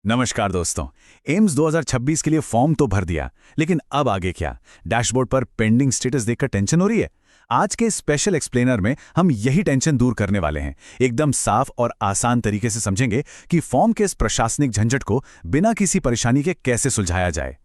नमस्कार दोस्तों। एम्स 2026 के लिए फॉर्म तो भर दिया, लेकिन अब आगे क्या? डैशबोर्ड पर पेंडिंग स्टेटस देखकर टेंशन हो रही है। आज के स्पेशल एक्सप्लेनर में हम यही टेंशन दूर करने वाले हैं। एकदम साफ और आसान तरीके से समझेंगे कि फॉर्म के इस प्रशासनिक झंझट को बिना किसी परेशानी के कैसे सुलझाया जाए।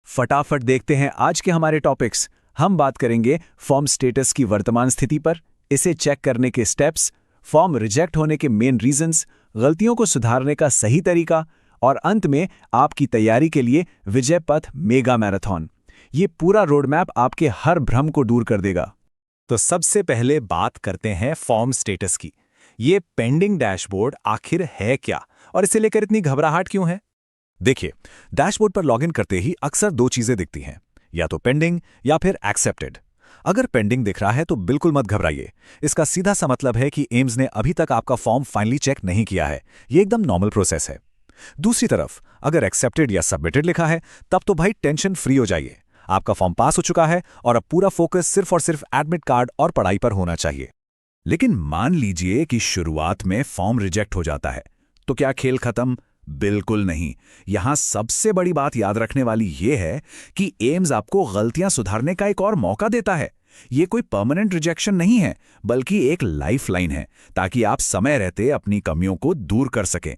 फटाफट देखते हैं आज के हमारे टॉपिक्स। हम बात करेंगे फॉर्म स्टेटस की वर्तमान स्थिति पर, इसे चेक करने के स्टेप्स, फॉर्म रिजेक्ट होने के मेन रीजंस, गलतियों को सुधारने का सही तरीका और अंत में आपकी तैयारी के लिए विजय पथ मेगा मैराथन। ये पूरा रोड मैप आपके हर भ्रम को दूर कर देगा। तो सबसे पहले बात करते हैं फॉर्म स्टेटस की। ये पेंडिंग डैशबोर्ड आखिर है क्या और इसे लेकर इतनी घबराहट क्यों है? देखिए, डैशबोर्ड पर लॉगिन करते ही अक्सर दो चीजें दिखती हैं, या तो पेंडिंग या फिर एक्सेप्टेड। अगर पेंडिंग दिख रहा है तो बिल्कुल मत घबराइए। इसका सीधा सा मतलब है कि एम्स ने अभी तक आपका फॉर्म फाइनली चेक नहीं किया है। ये एकदम नॉर्मल प्रोसेस है। दूसरी तरफ अगर एक्सेप्टेड या सबमिटेड लिखा है, तब तो भाई टेंशन फ्री हो जाइए। आपका फॉर्म पास हो चुका है और अब पूरा फोकस सिर्फ और सिर्फ एडमिट कार्ड और पढ़ाई पर होना चाहिए। लेकिन मान लीजिए कि शुरुआत में फॉर्म रिजेक्ट हो जाता है, तो क्या खेल खत्म? बिल्कुल नहीं। यहां सबसे बड़ी बात याद रखने वाली यह है कि एम्स आपको गलतियां सुधारने का एक और मौका देता है। ये कोई परमानेंट रिजेक्शन नहीं है, बल्कि एक लाइफलाइन है, ताकि आप समय रहते अपनी कमियों को दूर कर सकें।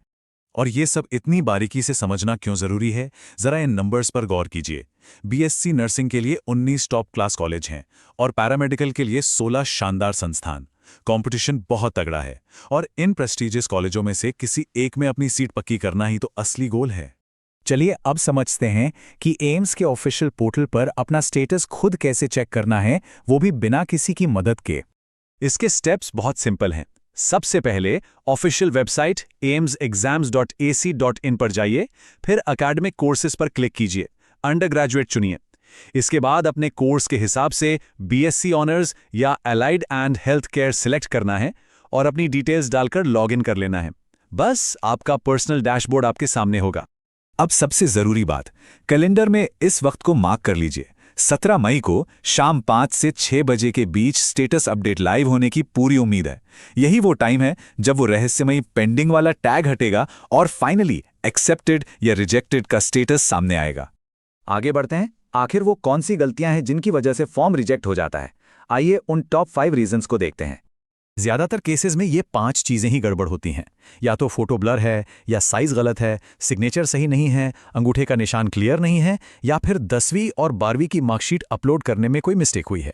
और ये सब इतनी बारीकी से समझना क्यों जरूरी है? जरा इन नंबर्स पर गौर कीजिए। बीएससी नर्सिंग के लिए 19 टॉप क्लास कॉलेज हैं और पैरामेडिकल के लिए 16 शानदार संस्थान। कंपटीशन बहुत तगड़ा है और इन प्रेस्टीजियस कॉलेजों में से किसी एक में अपनी सीट पक्की करना ही तो असली गोल है। चलिए अब समझते हैं कि एम्स के ऑफिशियल पोर्टल पर अपना स्टेटस खुद कैसे चेक करना है, वो भी बिना किसी की मदद के। इसके स्टेप्स बहुत सिंपल हैं। सबसे पहले ऑफिशियल वेबसाइट aimsexams.ac.in पर जाइए, फिर एकेडमिक कोर्सेज पर क्लिक कीजिए, अंडर ग्रेजुएट चुनिए। इसके बाद अपने कोर्स के हिसाब से बीएससी ऑनर्स या allied and health care select करना है और अपनी डिटेल्स डालकर लॉगिन कर लेना है। बस आपका पर्सनल डैशबोर्ड आपके सामने होगा। अब सबसे जरूरी बात, कैलेंडर में इस वक्त को मार्क कर लीजिए। 17 मई को शाम 5 से 6 बजे के बीच स्टेटस अपडेट लाइव होने की पूरी उम्मीद है। यही वो टाइम है जब वो रहस्यमयी पेंडिंग वाला टैग हटेगा और फाइनली एक्सेप्टेड या रिजेक्टेड का स्टेटस सामने आएगा। आगे बढ़ते हैं। आखिर वो कौन सी गलतियां हैं जिनकी वजह से फॉर्म रिजेक्ट हो जाता है? आइए उन टॉप 5 रीजंस को देखते हैं। ज्यादातर केसेस में ये 5 चीजें ही गड़बड़ होती हैं। या तो फोटो ब्लर है, या साइज गलत है, सिग्नेचर सही नहीं है, अंगूठे का निशान क्लियर नहीं है, या फिर 10वीं और 12वीं की मार्कशीट अपलोड करने में कोई मिस्टेक हुई है।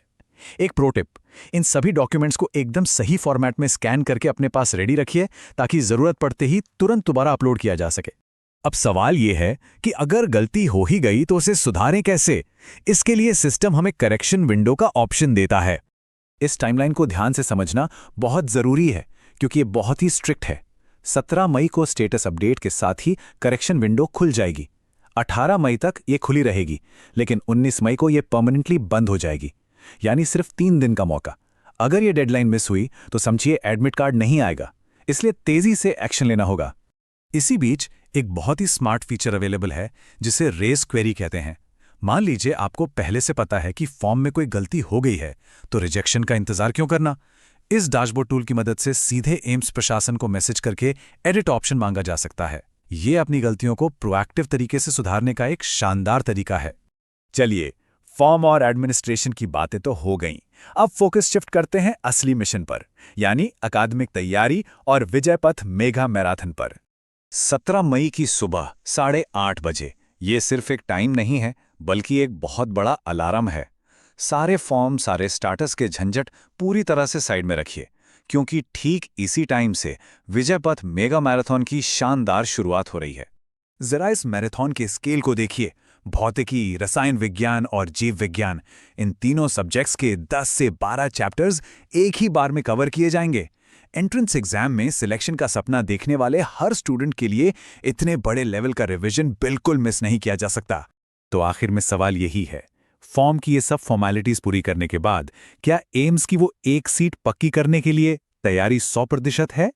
एक प्रो टिप, इन सभी डॉक्यूमेंट्स को एकदम सही फॉर्मेट में स्कैन करके अपने पास रेडी रखिए, ताकि जरूरत पड़ते ही तुरंत दोबारा अपलोड किया जा सके। अब सवाल यह है कि अगर गलती हो ही गई तो उसे सुधारें कैसे? इसके लिए सिस्टम हमें करेक्शन विंडो का ऑप्शन देता है। इस टाइमलाइन को ध्यान से समझना बहुत जरूरी है, क्योंकि ये बहुत ही स्ट्रिक्ट है। 17 मई को स्टेटस अपडेट के साथ ही करेक्शन विंडो खुल जाएगी। 18 मई तक ये खुली रहेगी, लेकिन 19 मई को ये परमानेंटली बंद हो जाएगी। यानी सिर्फ 3 दिन का मौका। अगर ये डेडलाइन मिस हुई तो समझिए एडमिट कार्ड नहीं आएगा, इसलिए तेजी से एक्शन लेना होगा। इसी बीच एक बहुत ही स्मार्ट फीचर अवेलेबल है, जिसे रेज क्वेरी कहते हैं। मान लीजिए आपको पहले से पता है कि फॉर्म में कोई गलती हो गई है, तो रिजेक्शन का इंतजार क्यों करना? इस डैशबोर्ड टूल की मदद से सीधे एम्स प्रशासन को मैसेज करके एडिट ऑप्शन मांगा जा सकता है। ये अपनी गलतियों को प्रोएक्टिव तरीके से सुधारने का एक शानदार तरीका है। चलिए, फॉर्म और एडमिनिस्ट्रेशन की बातें तो हो गईं। अब फोकस शिफ्ट करते हैं असली मिशन पर, यानी अकादमिक तैयारी और विजय पथ मेगा मैराथन पर। 17 मई की सुबह 8:30 बजे। ये सिर्फ एक टाइम नहीं है, बल्कि एक बहुत बड़ा अलार्म है। सारे फॉर्म, सारे स्टाटस के झंझट पूरी तरह से साइड में रखिए, क्योंकि ठीक इसी टाइम से विजय पथ मेगा मैराथन की शानदार शुरुआत हो रही है। जरा इस मैराथन के स्केल को देखिए। भौतिकी, रसायन विज्ञान और जीव विज्ञान, इन तीनों सब्जेक्ट्स के 10 से 12 चैप्टर्स एक ही बार में कवर किए जाएंगे। एंट्रेंस एग्जाम में सिलेक्शन का सपना देखने वाले हर स्टूडेंट के लिए इतने बड़े लेवल का रिवीजन बिल्कुल मिस नहीं किया जा सकता। तो आखिर में सवाल यही है, फॉर्म की ये सब फॉर्मेलिटीज पूरी करने के बाद क्या एम्स की वो एक सीट पक्की करने के लिए तैयारी 100% है?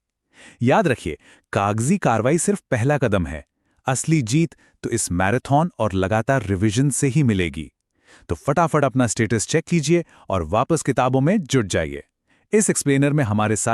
याद रखिए, कागजी कार्रवाई सिर्फ पहला कदम है। असली जीत तो इस मैराथन और लगातार रिवीजन से ही मिलेगी। तो फटाफट अपना स्टेटस चेक कीजिए और वापस किताबों में जुट जाइए। इस एक्सप्लेनर में हमारे साथ